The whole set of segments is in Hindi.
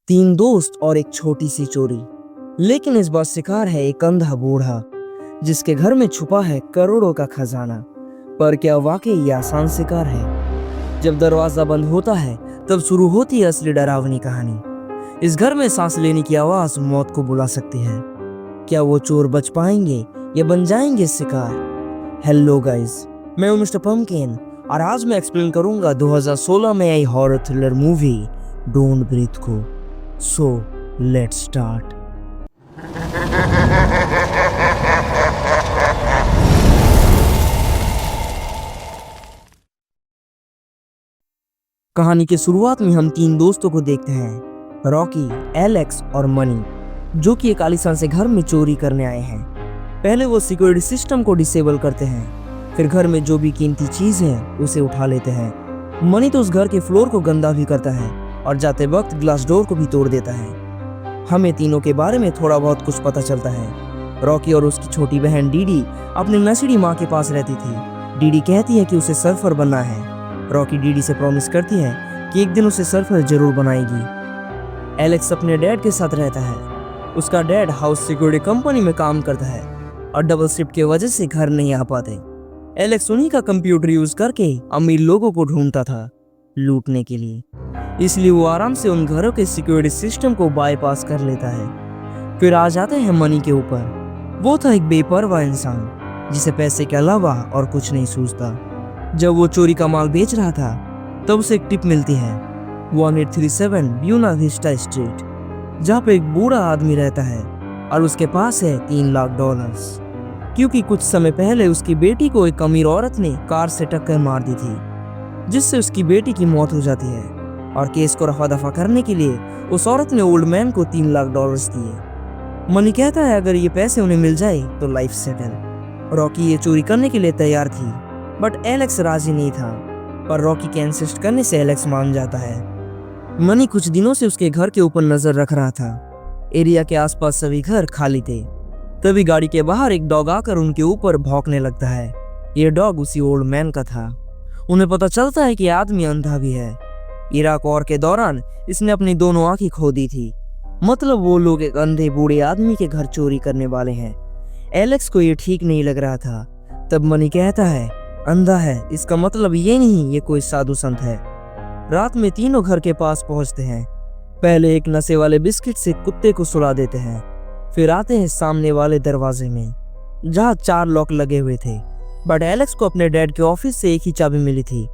तीन दोस्त और एक छोटी सी चोरी। लेकिन इस बार शिकार है एक अंधा बूढ़ा जिसके घर में छुपा है करोड़ों का खजाना। पर क्या वाकई ये आसान शिकार है? जब दरवाजा बंद होता है तब शुरू होती है असली डरावनी कहानी। इस घर में सांस लेने की आवाज मौत को बुला सकती है। क्या वो चोर बच पाएंगे या बन जाएंगे शिकार? हेलो गाइस, मैं हूं मिस्टर पम्पकिन और आज मैं एक्सप्लेन करूंगा 2016 में आई horror thriller movie don't breathe को। So let's start. कहानी की शुरुआत में हम तीन दोस्तों को देखते हैं, रॉकी, एलेक्स और मनी, जो कि एक आलीशान से घर में चोरी करने आए हैं। पहले वो सिक्योरिटी सिस्टम को डिसेबल करते हैं, फिर घर में जो भी कीमती चीज है उसे उठा लेते हैं। मनी तो उस घर के फ्लोर को गंदा भी करता है और जाते वक्त ग्लास डोर को भी तोड़ देता है। हमें तीनों के बारे में थोड़ा बहुत कुछ पता चलता है। रॉकी और उसकी छोटी बहन डीडी अपनी नशीली माँ के पास रहती थी। डीडी कहती है कि उसे सर्फर बनना है। रॉकी डीडी से प्रॉमिस करती है कि एक दिन उसे सर्फर जरूर बनाएगी। एलेक्स अपने डैड के साथ रहता है। उसका डैड हाउस सिक्योरिटी कंपनी में काम करता है और डबल शिफ्ट की वजह से घर नहीं आ पाते। एलेक्स उन्हीं का कंप्यूटर यूज करके अमीर लोगों को ढूंढता था लूटने के लिए, इसलिए वो आराम से उन घरों के सिक्योरिटी सिस्टम को बाईपास कर लेता है। फिर आ जाते हैं मनी के ऊपर। वो था एक बेपरवाह इंसान जिसे पैसे के अलावा और कुछ नहीं सूझता। जब वो चोरी का माल बेच रहा था तब उसे एक टिप मिलती है 1837 ब्यूना विस्टा स्ट्रीट, जहाँ पे एक बूढ़ा आदमी रहता है और उसके पास है $3 लाख, क्योंकि कुछ समय पहले उसकी बेटी को एक अमीर औरत ने कार से टक्कर मार दी थी, जिससे उसकी बेटी की मौत हो जाती है। और केस को रफा दफा करने के लिए उस औरत ने ओल्ड मैन को $3 लाख दिए। मनी कहता है अगर ये पैसे उन्हें मिल जाए तो लाइफ सेटल। रॉकी ये चोरी करने के लिए तैयार थी, बट एलेक्स राजी नहीं था। पर रॉकी के इंसिस्ट करने से एलेक्स मान जाता है। मनी कुछ दिनों से उसके घर के ऊपर नजर रख रहा था। एरिया के आसपास सभी घर खाली थे। तभी गाड़ी के बाहर एक डॉग आकर उनके ऊपर भौंकने लगता है। ये डॉग उसी ओल्ड मैन का था। उन्हें पता चलता है कि आदमी अंधा भी है। इराक वॉर के दौरान इसने अपनी दोनों आंखें खो दी थी। मतलब वो लोग एक अंधे बूढ़े आदमी के घर चोरी करने वाले हैं। एलेक्स को ये ठीक नहीं लग रहा था। तब मनी कहता है अंधा है इसका मतलब ये नहीं ये कोई साधु संत है। रात में तीनों घर के पास पहुंचते हैं। पहले एक नशे वाले बिस्किट से कुत्ते को सुला देते हैं। फिर आते हैं सामने वाले दरवाजे में, जहाँ 4 लॉक लगे हुए थे, बट एलेक्स को अपने डैड के ऑफिस से एक ही चाबी मिली थी।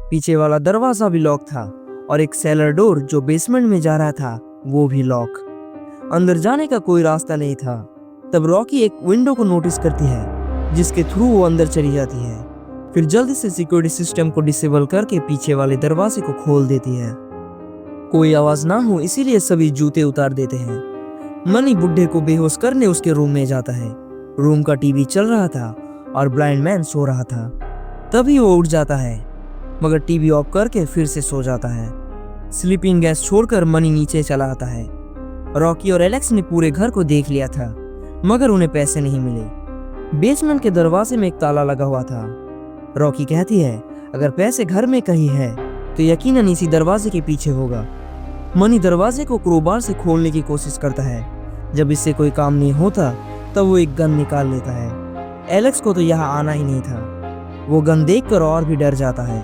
पीछे वाला दरवाजा भी लॉक था और एक सेलर डोर जो बेसमेंट में जा रहा था वो भी लॉक। अंदर जाने का कोई रास्ता नहीं था। तब रॉकी एक विंडो को नोटिस करती है जिसके थ्रू वो अंदर चली जाती है। फिर जल्दी से सिक्योरिटी सिस्टम को डिसेबल करके पीछे वाले दरवाजे को खोल देती है। कोई आवाज ना हो इसीलिए सभी जूते उतार देते हैं। मनी बुड्ढे को बेहोश करने उसके रूम में जाता है। रूम का टीवी चल रहा था और ब्लाइंड मैन सो रहा था। तभी वो उठ जाता है, मगर टीवी ऑफ करके फिर से सो जाता है। स्लीपिंग गैस छोड़कर मनी नीचे चला आता है। रॉकी और एलेक्स ने पूरे घर को देख लिया था, मगर उन्हें पैसे नहीं मिले। बेसमेंट के दरवाजे में एक ताला लगा हुआ था। रॉकी कहती है अगर पैसे घर में कहीं है तो यकीनन इसी दरवाजे के पीछे होगा। मनी दरवाजे को क्रोबार से खोलने की कोशिश करता है। जब इससे कोई काम नहीं होता तब वो एक गन निकाल लेता है। एलेक्स को तो यहाँ आना ही नहीं था। वो गन देखकर और भी डर जाता है।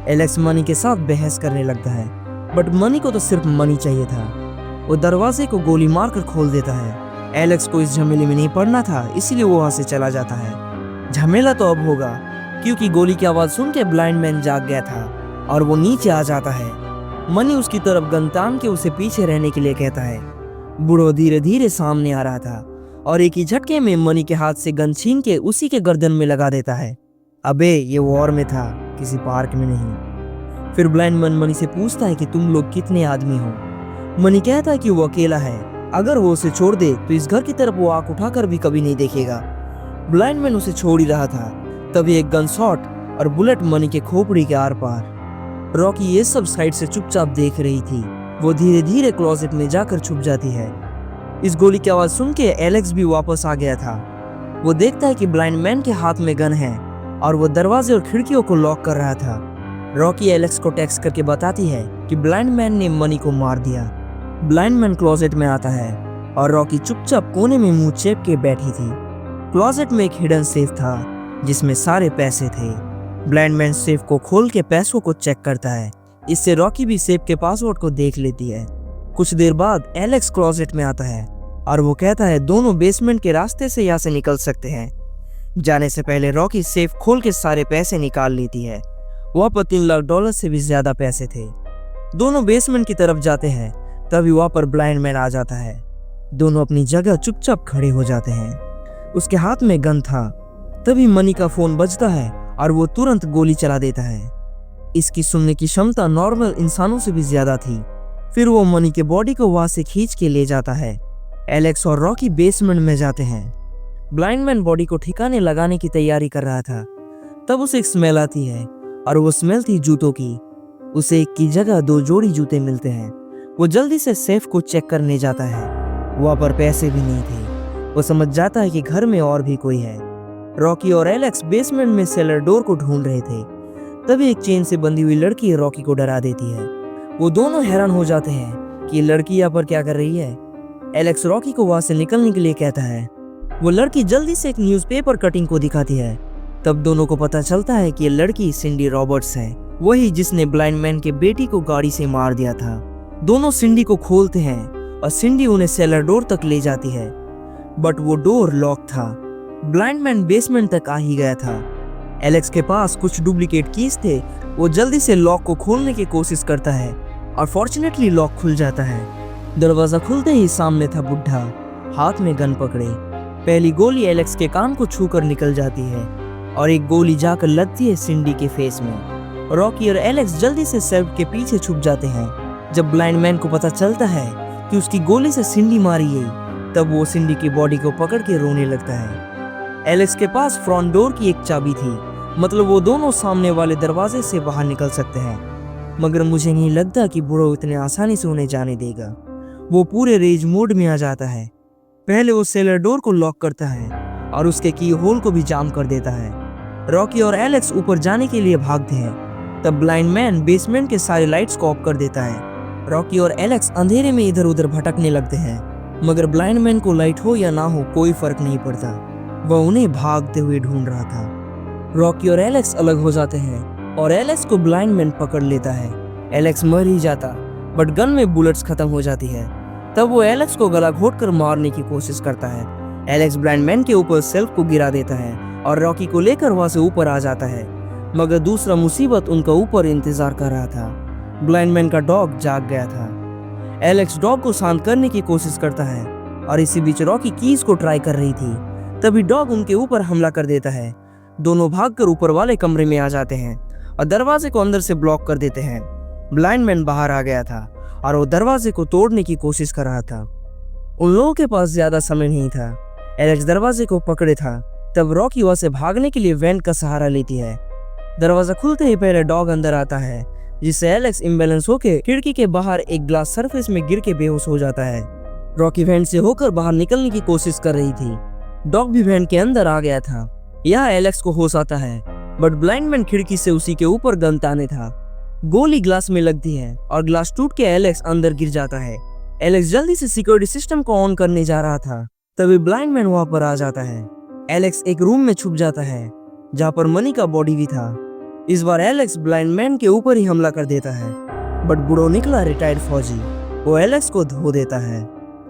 एलेक्स मनी के साथ बहस करने लगता है, बट मनी को तो सिर्फ मनी चाहिए था। वो दरवाजे को गोली मारकर खोल देता है। एलेक्स को इस झमेले में नहीं पड़ना था, इसीलिए वो वहां से चला जाता है। झमेला तो अब होगा, क्योंकि गोली की आवाज सुन के ब्लाइंड मैन जाग गया था और वो नीचे आ जाता है। मनी उसकी तरफ गन तान के उसे पीछे रहने के लिए कहता है। बूढ़ा धीरे धीरे सामने आ रहा था और एक ही झटके में मनी के हाथ से गन छीन के उसी के गर्दन में लगा देता है। अबे ये वॉर में था, किसी पार्क में नहीं। फिर ब्लाइंड मैन मनी से पूछता है कि तुम लोग कितने आदमी हो। मनी कहता है कि वो अकेला है। अगर वो उसे छोड़ दे तो इस घर की तरफ वो आंख उठाकर भी कभी नहीं देखेगा। ब्लाइंड मैन उसे छोड़ ही रहा था, तभी एक गन शॉट और बुलेट मनी के खोपड़ी के आर पार। रॉकी ये सब साइड से चुपचाप देख रही थी। वो धीरे धीरे क्लोजेट में जाकर छुप जाती है। इस गोली की आवाज सुन के एलेक्स भी वापस आ गया था। वो देखता है कि ब्लाइंड मैन के हाथ में गन है और वो दरवाजे और खिड़कियों को लॉक कर रहा था। रॉकी एलेक्स को टेक्स्ट करके बताती है कि ब्लाइंड मैन ने मनी को मार दिया। ब्लाइंड मैन क्लोजेट में आता है और रॉकी चुपचाप कोने में मुंह चेप के बैठी थी। क्लोजेट में एक हिडन सेफ था जिसमें सारे पैसे थे। ब्लाइंड मैन सेफ को खोल के पैसों को चेक करता है। इससे रॉकी भी सेफ के पासवर्ड को देख लेती है। कुछ देर बाद एलेक्स क्लोजेट में आता है और वो कहता है दोनों बेसमेंट के रास्ते से यहाँ से निकल सकते हैं। जाने से पहले रॉकी सेफ खोल के सारे पैसे निकाल लेती है। वहाँ पर $3 लाख से भी ज्यादा पैसे थे। दोनों बेसमेंट की तरफ जाते हैं, तभी वहाँ पर ब्लाइंड मैन आ जाता है। दोनों अपनी जगह चुपचाप खड़े हो जाते हैं। उसके हाथ में गन था। तभी मनी का फोन बजता है और वो तुरंत गोली चला देता है। इसकी सुनने की क्षमता नॉर्मल इंसानों से भी ज्यादा थी। फिर वो मनी के बॉडी को वहां से खींच के ले जाता है। एलेक्स और रॉकी बेसमेंट में जाते हैं। ब्लाइंड मैन बॉडी को ठिकाने लगाने की तैयारी कर रहा था। तब उसे एक स्मेल आती है और वो स्मेल थी जूतों की। उसे एक की जगह 2 जोड़ी जूते मिलते हैं। वो जल्दी से सेफ को चेक करने जाता है। वहाँ पर पैसे भी नहीं थे। वो समझ जाता है कि घर में और भी कोई है। रॉकी और एलेक्स बेसमेंट में सेलर डोर को ढूंढ रहे थे। तभी एक चेन से बंधी हुई लड़की रॉकी को डरा देती है। वो दोनों हैरान हो जाते हैं कि ये लड़की यहाँ पर क्या कर रही है। एलेक्स रॉकी को वहां से निकलने के लिए कहता है। वो लड़की जल्दी से एक न्यूज़पेपर कटिंग को दिखाती है। तब दोनों को पता चलता है कि ये लड़की सिंडी रॉबर्ट्स है, वही जिसने ब्लाइंड मैन के बेटी को गाड़ी से मार दिया था। दोनों सिंडी को खोलते हैं और सिंडी उन्हें सेलर डोर तक ले जाती है, बट वो डोर लॉक था। ब्लाइंड मैन बेसमेंट तक आ ही गया था। एलेक्स के पास कुछ डुप्लीकेट कीज थे। वो जल्दी से लॉक को खोलने की कोशिश करता है और फॉर्चुनेटली लॉक खुल जाता है। दरवाजा खुलते ही सामने था बुढ़ा, हाथ में गन पकड़े। पहली गोली एलेक्स के कान को छूकर निकल जाती है और एक गोली जाकर लगती है सिंडी के फेस में। रॉकी और एलेक्स जल्दी से सेल्फ के पीछे छुप जाते हैं। जब ब्लाइंड मैन को पता चलता है कि उसकी गोली से सिंडी मारी गई, तब वो सिंडी की बॉडी को पकड़ के रोने लगता है। एलेक्स के पास फ्रंट डोर की एक चाबी थी, मतलब वो दोनों सामने वाले दरवाजे से बाहर निकल सकते हैं। मगर मुझे नहीं लगता कि बुढ़ो इतने आसानी से उन्हें जाने देगा। वो पूरे रेज मोड में आ जाता है। पहले वो सेलर डोर को लॉक करता है और उसके की होल को भी जाम कर देता है। रॉकी और एलेक्स ऊपर जाने के लिए भागते हैं। तब ब्लाइंड मैन बेसमेंट के सारे लाइट्स को ऑफ कर देता है। रॉकी और एलेक्स अंधेरे में इधर उधर भटकने लगते हैं, मगर ब्लाइंड मैन को लाइट हो या ना हो कोई फर्क नहीं पड़ता। वह उन्हें भागते हुए ढूंढ रहा था। रॉकी और एलेक्स अलग हो जाते हैं और एलेक्स को ब्लाइंड मैन पकड़ लेता है। एलेक्स मर ही जाता, बट गन में बुलेट्स खत्म हो जाती है। तब वो एलेक्स को गला घोटकर मारने की कोशिश करता है। एलेक्स ब्लाइंड मैन के ऊपर सेल्फ को गिरा देता है और रॉकी को लेकर वहां से ऊपर आ जाता है, मगर दूसरा मुसीबत उनका ऊपर इंतजार कर रहा था। ब्लाइंड मैन का डॉग जाग गया था। एलेक्स डॉग को शांत करने की कोशिश करता है और इसी बीच रॉकी कीज को ट्राई कर रही थी। तभी डॉग उनके ऊपर हमला कर देता है। दोनों भागकर ऊपर वाले कमरे में आ जाते हैं और दरवाजे को अंदर से ब्लॉक कर देते हैं। ब्लाइंड मैन बाहर आ गया था और वो दरवाजे को तोड़ने की कोशिश कर रहा था। उन लोगों के पास ज्यादा समय नहीं था। एलेक्स दरवाजे को पकड़े था। तब रॉकी वहां से भागने के लिए वेंट का सहारा लेती है। दरवाजा खुलते ही पहले डॉग अंदर आता है, जिससे एलेक्स इम्बैलेंस होकर खिड़की के बाहर एक ग्लास सरफेस में गिर के बेहोश हो जाता है। रॉकी वेंट से होकर बाहर निकलने की कोशिश कर रही थी। डॉग भी वेंट के अंदर आ गया था। यहाँ एलेक्स को होश आता है, बट ब्लाइंड मैन खिड़की से उसी के ऊपर गन ताने था। गोली ग्लास में लगती है और ग्लास टूट के एलेक्स अंदर गिर जाता है। एलेक्स जल्दी से सिक्योरिटी सिस्टम को ऑन करने जा रहा था, तभी ब्लाइंड मैन वहां पर आ जाता है। एलेक्स एक रूम में छुप जाता है जहाँ पर मनी का बॉडी भी था। इस बार एलेक्स ब्लाइंड मैन के ऊपर ही हमला कर देता है, बट बुढ़ो निकला रिटायर्ड फौजी। वो एलेक्स को धो देता है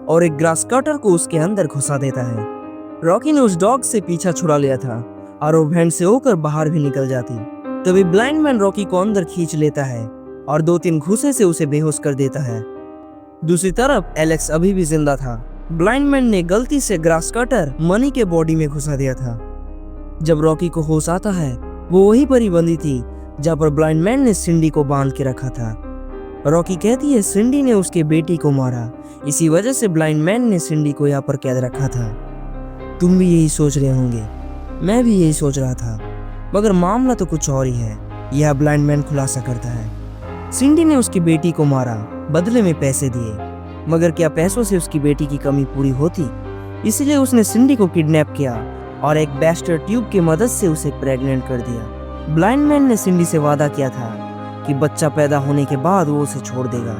और एक ग्रास कटर को उसके अंदर घुसा देता है। रॉकी ने उस डॉग से पीछा छुड़ा लिया था और वो वैन से होकर बाहर भी निकल जाती। तभी ब्लाइंड मैन रॉकी को अंदर खींच लेता है और 2-3 घूसे से उसे बेहोश कर देता है। दूसरी तरफ एलेक्स अभी भी जिंदा था। ब्लाइंड मैन ने गलती से ग्रास कटर मनी के बॉडी में घुसा दिया था। जब रॉकी को होश आता है, वो वहीं पर ही बंदी थी जहाँ पर ब्लाइंड मैन ने सिंडी को बांध के रखा था। रॉकी कहती है सिंडी ने उसके बेटी को मारा, इसी वजह से ब्लाइंड मैन ने सिंडी को यहाँ पर कैद रखा था। तुम भी यही सोच रहे होंगे, मैं भी यही सोच रहा था, मगर मामला तो कुछ और ही है। यह ब्लाइंड मैन खुलासा करता है। सिंडी ने उसकी बेटी को मारा, बदले में पैसे दिए, मगर क्या पैसों से उसकी बेटी की कमी पूरी होती? इसलिए उसने सिंडी को किडनैप किया और एक बैस्टर ट्यूब की मदद से उसे प्रेग्नेंट कर दिया। ब्लाइंड मैन ने सिंडी से वादा किया था कि बच्चा पैदा होने के बाद वो उसे छोड़ देगा,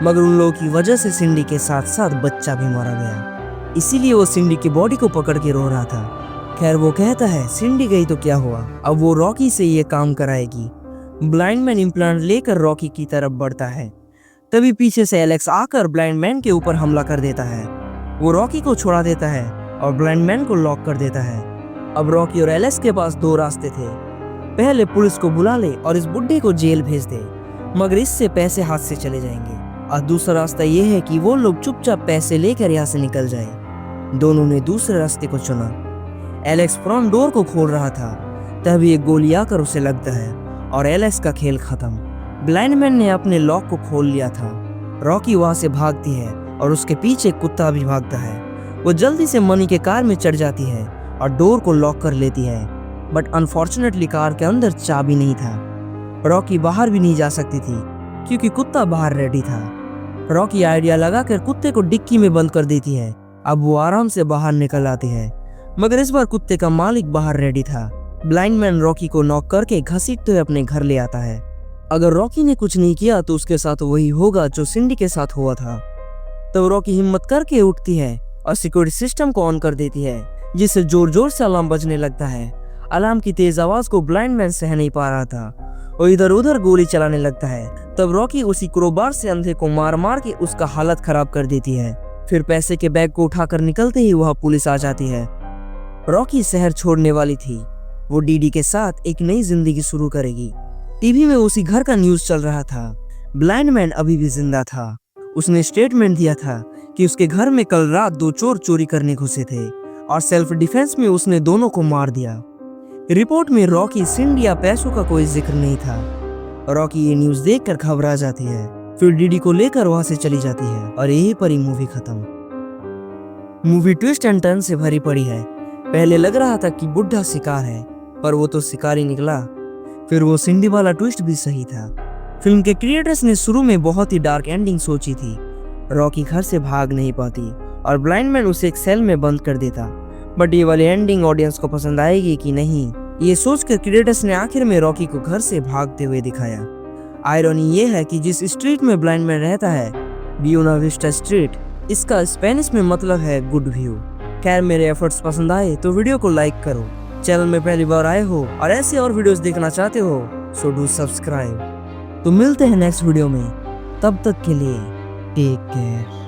मगर उन लोगों की वजह से सिंडी के साथ साथ बच्चा भी मारा गया। इसीलिए वो सिंडी की बॉडी को पकड़ के रो रहा था। खैर वो कहता है सिंडी गई तो क्या हुआ, अब वो रॉकी से ये काम कराएगी। ब्लाइंड मैन इम्प्लांट लेकर रॉकी की तरफ बढ़ता है। तभी पीछे से एलेक्स आकर ब्लाइंड मैन के ऊपर हमला कर देता है। वो रॉकी को छुड़ा देता है और ब्लाइंड मैन को लॉक कर देता है। अब रॉकी और एलेक्स के पास दो रास्ते थे। पहले पुलिस को बुला ले और इस बुड्ढे को जेल भेज दे, मगर इससे पैसे हाथ से चले जाएंगे। और दूसरा रास्ता ये है कि वो लोग चुपचाप पैसे लेकर यहाँ से निकल जाए। दोनों ने दूसरे रास्ते को चुना। एलेक्स फ्रंट डोर को खोल रहा था, तभी एक गोली आकर उसे लगता है और एलेक्स का खेल खत्म। ब्लाइंड मैन ने अपने लॉक को खोल लिया था। रॉकी वहां से भागती है और उसके पीछे कुत्ता भी भागता है। वो जल्दी से मनी के कार में चढ़ जाती है और डोर को लॉक कर लेती है, बट अनफॉर्चुनेटली कार के अंदर चाबी नहीं था। रॉकी बाहर भी नहीं जा सकती थी क्योंकि कुत्ता बाहर रेडी था। रॉकी आइडिया लगाकर कुत्ते को डिक्की में बंद कर देती है। अब वो आराम से बाहर निकल आती है, मगर इस बार कुत्ते का मालिक बाहर रेडी था। ब्लाइंड मैन रॉकी को नॉक करके घसीटते हुए अपने घर ले आता है। अगर रॉकी ने कुछ नहीं किया तो उसके साथ वही होगा जो सिंडी के साथ हुआ था। तब रॉकी हिम्मत करके उठती है और सिक्योरिटी सिस्टम को ऑन कर देती है, जिससे जोर जोर से अलार्म बजने लगता है। अलार्म की तेज आवाज को ब्लाइंड मैन सह नहीं पा रहा था और इधर उधर गोली चलाने लगता है। तब रॉकी उसी क्रोबार से अंधे को मार मार के उसका हालत खराब कर देती है। फिर पैसे के बैग को उठाकर निकलते ही वह पुलिस आ जाती है। रॉकी शहर छोड़ने वाली थी। वो डीडी के साथ एक नई जिंदगी शुरू करेगी। टीवी में उसी घर का न्यूज चल रहा था। ब्लाइंड मैन अभी भी जिंदा था। उसने स्टेटमेंट दिया था कि उसके घर में कल रात दो चोर चोरी करने घुसे थे और सेल्फ डिफेंस में उसने दोनों को मार दिया। रिपोर्ट में रॉकी, सिंडी या पैसों का कोई जिक्र नहीं था। रॉकी ये न्यूज देखकर घबरा जाती है, फिर डीडी को लेकर वहां से चली जाती है और यहीं पर ही मूवी खत्म। मूवी ट्विस्ट एंड टर्न से भरी पड़ी है। पहले लग रहा था कि बुढ़ा शिकार है, पर वो तो शिकारी निकला। फिर वो सिंडी वाला ट्विस्ट भी सही था। फिल्म के क्रिएटर्स ने शुरू में बहुत ही डार्क एंडिंग सोची थी। रॉकी घर से भाग नहीं पाती और ब्लाइंड मैन उसे एक सेल में बंद कर देता, बट ये वाली एंडिंग ऑडियंस को पसंद आएगी कि नहीं, ये सोचकर क्रिएटर्स ने आखिर में रॉकी को घर से भागते हुए दिखाया। आयरनी ये है कि जिस स्ट्रीट में ब्लाइंड मैन रहता है, ब्यूना विस्टा स्ट्रीट, इसका स्पेनिश में मतलब है गुड व्यू। खैर मेरे एफर्ट्स पसंद आए तो वीडियो को लाइक करो। चैनल में पहली बार आए हो और ऐसे और वीडियोस देखना चाहते हो सो डू सब्सक्राइब। तो मिलते हैं नेक्स्ट वीडियो में, तब तक के लिए टेक केयर।